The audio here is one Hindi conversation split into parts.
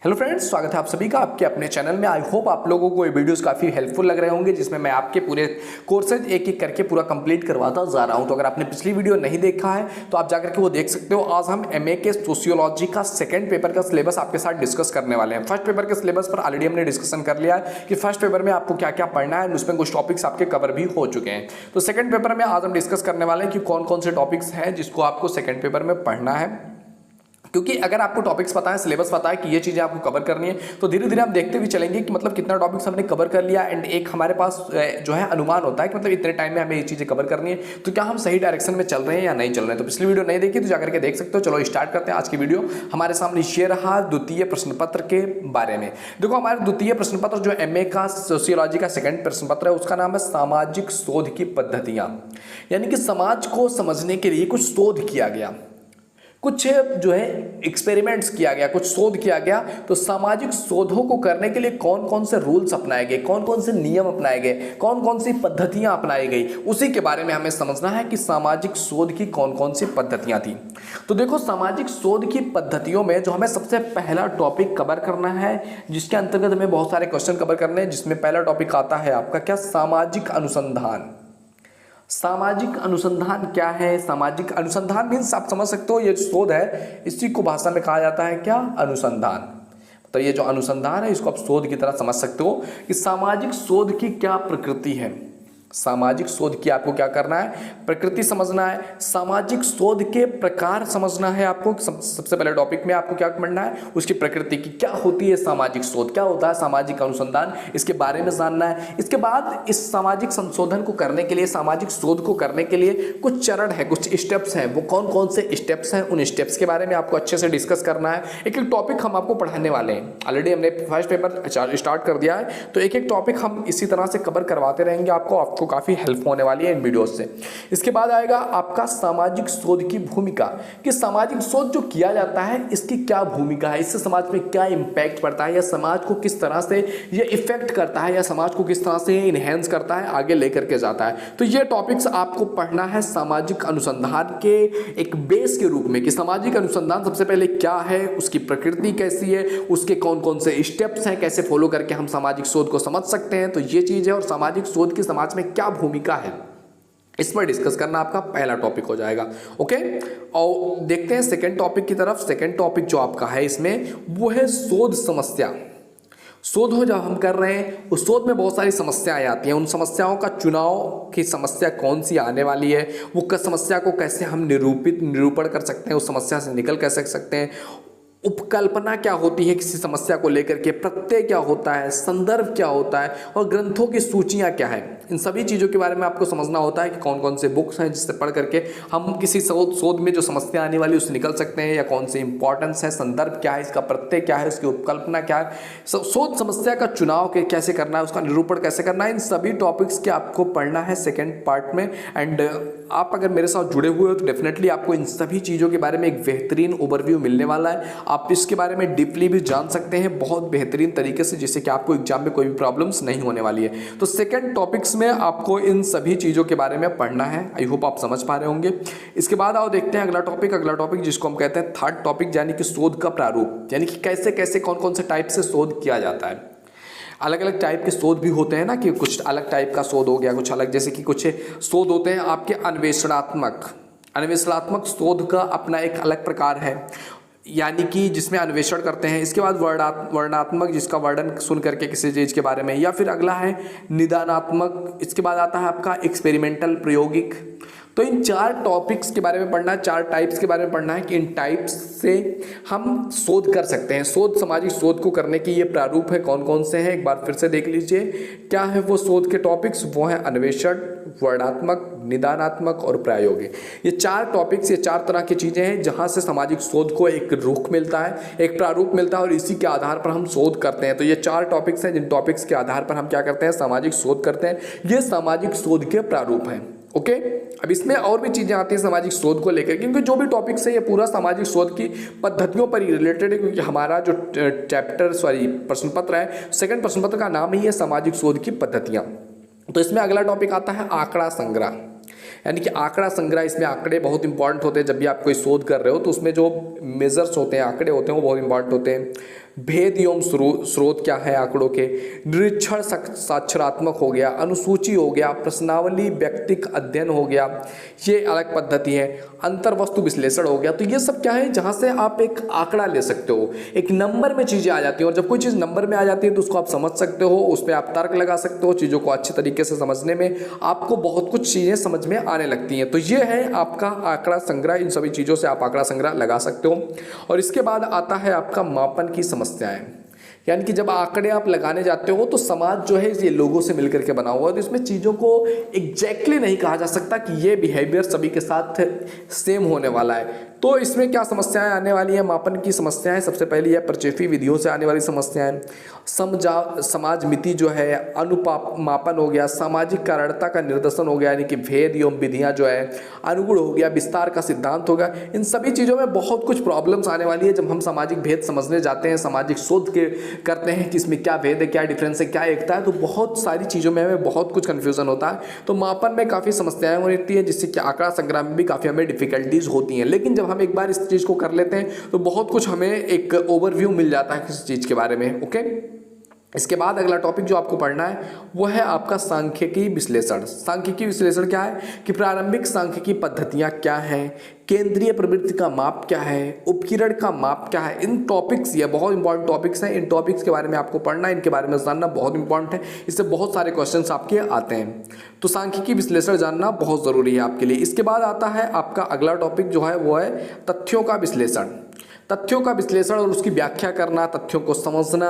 हेलो फ्रेंड्स, स्वागत है आप सभी का आपके अपने चैनल में। आई होप आप लोगों को ये वीडियोस काफ़ी हेल्पफुल लग रहे होंगे, जिसमें मैं आपके पूरे कोर्सेज एक एक करके पूरा कंप्लीट करवाता जा रहा हूं। तो अगर आपने पिछली वीडियो नहीं देखा है तो आप जाकर के वो देख सकते हो। आज हम एमए के सोशियोलॉजी का सेकंड पेपर का सिलेबस आपके साथ डिस्कस करने वाले हैं। फर्स्ट पेपर के सिलेबस पर ऑलरेडी हमने डिस्कशन कर लिया है कि फर्स्ट पेपर में आपको क्या क्या पढ़ना है, उसमें कुछ टॉपिक्स आपके कवर भी हो चुके हैं। तो सेकंड पेपर में आज हम डिस्कस करने वाले हैं कि कौन कौन से टॉपिक्स हैं जिसको आपको सेकंड पेपर में पढ़ना है। क्योंकि अगर आपको टॉपिक्स पता है, सिलेबस पता है कि ये चीज़ें आपको कवर करनी है, तो धीरे धीरे हम देखते भी चलेंगे कि मतलब कितना टॉपिक्स हमने कवर कर लिया। एंड एक हमारे पास जो है अनुमान होता है कि मतलब इतने टाइम में हमें ये चीज़ें कवर करनी है, तो क्या हम सही डायरेक्शन में चल रहे हैं या नहीं चल रहे हैं। तो पिछली वीडियो नहीं देखी तो जाकर के देख सकते हो। चलो स्टार्ट करते हैं। आज की वीडियो हमारे सामने ये रहा द्वितीय प्रश्न पत्र के बारे में। देखो, हमारे द्वितीय प्रश्न पत्र जो एमए का सोशियोलॉजी का सेकंड प्रश्न पत्र है, उसका नाम है सामाजिक शोध की पद्धतियां। यानी कि समाज को समझने के लिए कुछ शोध किया गया, कुछ जो है एक्सपेरिमेंट्स किया गया, कुछ शोध किया गया। तो सामाजिक शोधों को करने के लिए कौन कौन से रूल्स अपनाए गए, कौन कौन से नियम अपनाए गए, कौन कौन सी पद्धतियां अपनाई गई, उसी के बारे में हमें समझना है कि सामाजिक शोध की कौन कौन सी पद्धतियां थी। तो देखो, सामाजिक शोध की पद्धतियों में जो हमें सबसे पहला टॉपिक कवर करना है, जिसके अंतर्गत हमें बहुत सारे क्वेश्चन कवर करने हैं, जिसमें पहला टॉपिक आता है आपका क्या, सामाजिक अनुसंधान। सामाजिक अनुसंधान क्या है? सामाजिक अनुसंधान मीन्स आप समझ सकते हो, ये शोध है, इसी को भाषा में कहा जाता है क्या, अनुसंधान। तो ये जो अनुसंधान है, इसको आप शोध की तरह समझ सकते हो कि सामाजिक शोध की क्या प्रकृति है। सामाजिक शोध की आपको क्या करना है, प्रकृति समझना है। सामाजिक शोध के प्रकार समझना है आपको। सबसे पहले टॉपिक में आपको क्या पढ़ना है, उसकी प्रकृति की क्या होती है, सामाजिक शोध क्या होता है, सामाजिक अनुसंधान, इसके बारे में जानना है। इसके बाद इस सामाजिक संशोधन को करने के लिए, सामाजिक शोध को करने के लिए कुछ चरण है, कुछ स्टेप्स हैं। वो कौन कौन से स्टेप्स हैं, उन स्टेप्स के बारे में आपको अच्छे से डिस्कस करना है। एक एक टॉपिक हम आपको पढ़ाने वाले हैं। ऑलरेडी हमने फर्स्ट पेपर स्टार्ट कर दिया है, तो एक एक टॉपिक हम इसी तरह से कवर करवाते रहेंगे। आपको काफी हेल्प होने वाली है इन वीडियोस से। इसके बाद आएगा आपका सामाजिक शोध की भूमिका, कि सामाजिक शोध जो किया जाता है इसकी क्या भूमिका है, इससे समाज में क्या इंपैक्ट पड़ता है, या समाज को किस तरह से ये इफेक्ट करता है, या समाज को किस तरह से इनहेंस करता है, आगे लेकर के जाता है। तो ये टॉपिक्स आपको पढ़ना है सामाजिक अनुसंधान के एक बेस के रूप में, कि सामाजिक अनुसंधान सबसे पहले क्या है, उसकी प्रकृति कैसी है, उसके कौन कौन से स्टेप्स हैं, कैसे फॉलो करके हम सामाजिक शोध को समझ सकते हैं। तो ये चीज है, और सामाजिक शोध की समाज में क्या भूमिका है, इस पर डिस्कस करना आपका पहला टॉपिक हो जाएगा। ओके, और देखते हैं सेकंड टॉपिक की तरफ। सेकंड टॉपिक जो आपका है इसमें, वो है शोध समस्या। शोध हो जब हम कर रहे हैं, उस शोध में बहुत सारी समस्याएं आती हैं। उन समस्याओं का चुनाव की समस्या कौन सी आने वाली है, वो समस्या को कैसे हम निरूपण कर सकते हैं, उस समस्या से निकल कैसे सकते हैं, उपकल्पना क्या होती है किसी समस्या को लेकर के, प्रत्यय क्या होता है, संदर्भ क्या होता है, और ग्रंथों की सूचियां क्या है। इन सभी चीज़ों के बारे में आपको समझना होता है कि कौन कौन से बुक्स हैं जिससे पढ़ करके हम किसी शोध में जो समस्या आने वाली उससे निकल सकते हैं, या कौन सी इंपॉर्टेंस है, संदर्भ क्या है, इसका प्रत्यय क्या है, उसकी उपकल्पना क्या है, शोध समस्या का चुनाव कैसे करना है, उसका निरूपण कैसे करना है। इन सभी टॉपिक्स के आपको पढ़ना है सेकेंड पार्ट में। एंड आप अगर मेरे साथ जुड़े हुए हो तो डेफिनेटली आपको इन सभी चीज़ों के बारे में एक बेहतरीन ओवरव्यू मिलने वाला है। आप इसके बारे में डीपली भी जान सकते हैं बहुत बेहतरीन तरीके से, जिससे कि आपको एग्जाम में कोई भी प्रॉब्लम्स नहीं होने वाली है। तो सेकंड टॉपिक्स में आपको इन सभी चीज़ों के बारे में पढ़ना है। आई होप आप समझ पा रहे होंगे। इसके बाद आओ देखते हैं अगला टॉपिक जिसको हम कहते हैं थर्ड टॉपिक, यानी कि शोध का प्रारूप, यानी कि कैसे कैसे कौन कौन से टाइप से शोध किया जाता है। अलग अलग टाइप के शोध भी होते हैं ना, कि कुछ अलग टाइप का शोध हो गया, कुछ अलग, जैसे कि कुछ शोध होते हैं आपके अन्वेषणात्मक शोध का अपना एक अलग प्रकार है, यानी कि जिसमें अन्वेषण करते हैं। इसके बाद वर्णनात्मक, जिसका वर्णन सुन करके किसी चीज़ के बारे में, या फिर अगला है निदानात्मक। इसके बाद आता है आपका एक्सपेरिमेंटल, प्रायोगिक। तो इन चार टॉपिक्स के बारे में पढ़ना है, चार टाइप्स के बारे में पढ़ना है कि इन टाइप्स से हम शोध कर सकते हैं। शोध, सामाजिक शोध को करने की ये प्रारूप है, कौन कौन से हैं एक बार फिर से देख लीजिए। क्या है वो शोध के टॉपिक्स, वो है अन्वेषण, वर्णनात्मक, निदानात्मक और प्रायोगिक। ये चार टॉपिक्स, ये चार तरह की चीज़ें हैं जहाँ से सामाजिक शोध को एक रुख मिलता है, एक प्रारूप मिलता है, और इसी के आधार पर हम शोध करते हैं। तो ये चार टॉपिक्स हैं जिन टॉपिक्स के आधार पर हम क्या करते हैं, सामाजिक शोध करते हैं। ये सामाजिक शोध के प्रारूप हैं। ओके, अब इसमें और भी चीज़ें आती हैं सामाजिक शोध को लेकर, क्योंकि जो भी टॉपिक्स है ये पूरा सामाजिक शोध की पद्धतियों पर ही रिलेटेड है। क्योंकि हमारा जो प्रश्न पत्र है, सेकंड प्रश्न पत्र का नाम ही है सामाजिक शोध की पद्धतियाँ। तो इसमें अगला टॉपिक आता है आंकड़ा संग्रह, यानी कि आंकड़ा संग्रह। इसमें आंकड़े बहुत इंपॉर्टेंट होते हैं। जब भी आप कोई शोध कर रहे हो तो उसमें जो मेजर्स होते हैं, आंकड़े होते हैं, वो बहुत इंपॉर्टेंट होते हैं। भेद एवं स्रोत क्या है आंकड़ों के, निरीक्षण साक्षरात्मक हो गया, अनुसूची हो गया, प्रश्नावली व्यक्तिक अध्ययन हो गया, ये अलग पद्धति है, अंतर्वस्तु विश्लेषण हो गया। तो ये सब क्या है जहाँ से आप एक आंकड़ा ले सकते हो, एक नंबर में चीज़ें आ जाती हैं। और जब कोई चीज़ नंबर में आ जाती है तो उसको आप समझ सकते हो, उस पर आप तर्क लगा सकते हो, चीज़ों को अच्छे तरीके से समझने में आपको बहुत कुछ चीज़ें समझ में आने लगती हैं। तो ये है आपका आंकड़ा संग्रह, इन सभी चीज़ों से आप आंकड़ा संग्रह लगा सकते हो। और इसके बाद आता है आपका मापन की समस्याएं, यानी कि जब आंकड़े आप लगाने जाते हो तो समाज जो है ये लोगों से मिलकर के बना हुआ है, तो इसमें चीज़ों को एग्जैक्टली नहीं कहा जा सकता कि ये बिहेवियर सभी के साथ सेम होने वाला है। तो इसमें क्या समस्याएं आने वाली हैं, मापन की समस्याएं, सबसे पहली है प्रक्षेपी विधियों से आने वाली समस्याएं, समाज मिति जो है, अनुपाप मापन हो गया, सामाजिक कारणता का निर्देशन हो गया, यानी कि भेद एवं विधियां जो है, अनुगुण हो गया, विस्तार का सिद्धांत हो गया। इन सभी चीज़ों में बहुत कुछ प्रॉब्लम्स आने वाली है जब हम सामाजिक भेद समझने जाते हैं, सामाजिक शोध के करते हैं कि इसमें क्या भेद है, क्या डिफरेंस है, क्या एकता है, तो बहुत सारी चीज़ों में हमें बहुत कुछ कन्फ्यूजन होता है। तो मापन में काफ़ी समस्याएं होती है, जिससे कि आंकड़ा संग्रह में भी काफ़ी हमें डिफिकल्टीज होती हैं। लेकिन जब हम एक बार इस चीज़ को कर लेते हैं तो बहुत कुछ हमें एक ओवरव्यू मिल जाता है किसी चीज़ के बारे में। ओके, इसके बाद अगला टॉपिक जो आपको पढ़ना है वो है आपका सांख्यिकी विश्लेषण। सांख्यिकी विश्लेषण क्या है कि प्रारंभिक सांख्यिकी पद्धतियां क्या हैं, केंद्रीय प्रवृत्ति का माप क्या है, उपकिरण का माप क्या है। इन टॉपिक्स, ये बहुत इंपॉर्टेंट टॉपिक्स हैं, इन टॉपिक्स के बारे में आपको पढ़ना है, इनके बारे में जानना बहुत इंपॉर्टेंट है, इससे बहुत सारे क्वेश्चंस आपके आते हैं। तो सांख्यिकी विश्लेषण जानना बहुत ज़रूरी है आपके लिए। इसके बाद आता है आपका अगला टॉपिक जो है वो है तथ्यों का विश्लेषण। तथ्यों का विश्लेषण और उसकी व्याख्या करना, तथ्यों को समझना,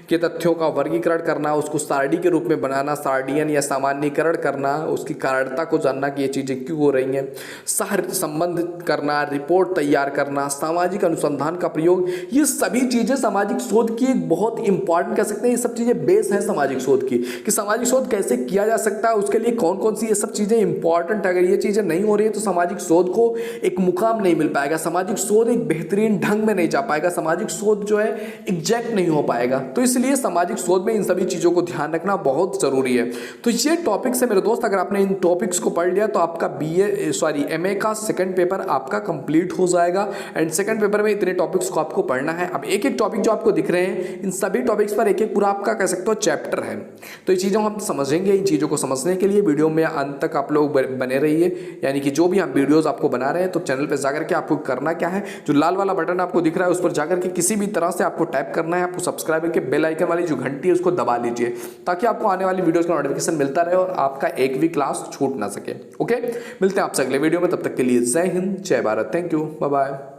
कि तथ्यों का वर्गीकरण करना, उसको सारणी के रूप में बनाना, सारणीयन या सामान्यीकरण करना, उसकी कारणता को जानना कि ये चीज़ें क्यों हो रही हैं, सह संबंध करना, रिपोर्ट तैयार करना, सामाजिक अनुसंधान का प्रयोग, ये सभी चीज़ें सामाजिक शोध की एक बहुत इंपॉर्टेंट कह सकते हैं, ये सब चीज़ें बेस है सामाजिक शोध की, कि सामाजिक शोध कैसे किया जा सकता है, उसके लिए कौन कौन सी ये सब चीज़ें इंपॉर्टेंट। अगर ये चीज़ें नहीं हो रही है तो सामाजिक शोध को एक मुकाम नहीं मिल पाएगा, सामाजिक शोध एक बेहतरीन ढंग में नहीं जा पाएगा, सामाजिक शोध जो है एग्जैक्ट नहीं हो पाएगा। तो इसलिए सामाजिक शोध में इन सभी चीजों को ध्यान रखना बहुत जरूरी है। तो ये टॉपिक्स है मेरे दोस्त, अगर आपने इन टॉपिक्स को पढ़ लिया तो आपका एमए का सेकंड पेपर आपका कंप्लीट हो जाएगा। एंड सेकंड पेपर में इतने टॉपिक्स को आपको पढ़ना है। अब एक एक टॉपिक जो आपको दिख रहे हैं, इन सभी टॉपिक्स पर एक एक पूरा आपका कह सकते हो चैप्टर है। तो ये चीज़ों हम समझेंगे। इन चीज़ों को समझने के लिए वीडियो में अंत तक आप लोग बने रहिए, यानी कि जो भी हम वीडियोस आपको बना रहे हैं तो चैनल पर जाकर के आपको करना क्या है, जो लाल वाला बटन आपको दिख रहा है उस पर जाकर के किसी भी तरह से आपको टैप करना है, आपको सब्सक्राइब करके बेल आइकन वाली जो घंटी है उसको दबा लीजिए, ताकि आपको आने वाली वीडियोस का नोटिफिकेशन मिलता रहे और आपका एक भी क्लास छूट ना सके। ओके, मिलते हैं आपसे अगले वीडियो में, तब तक के लिए जय हिंद, जय Bharat, thank you, bye bye.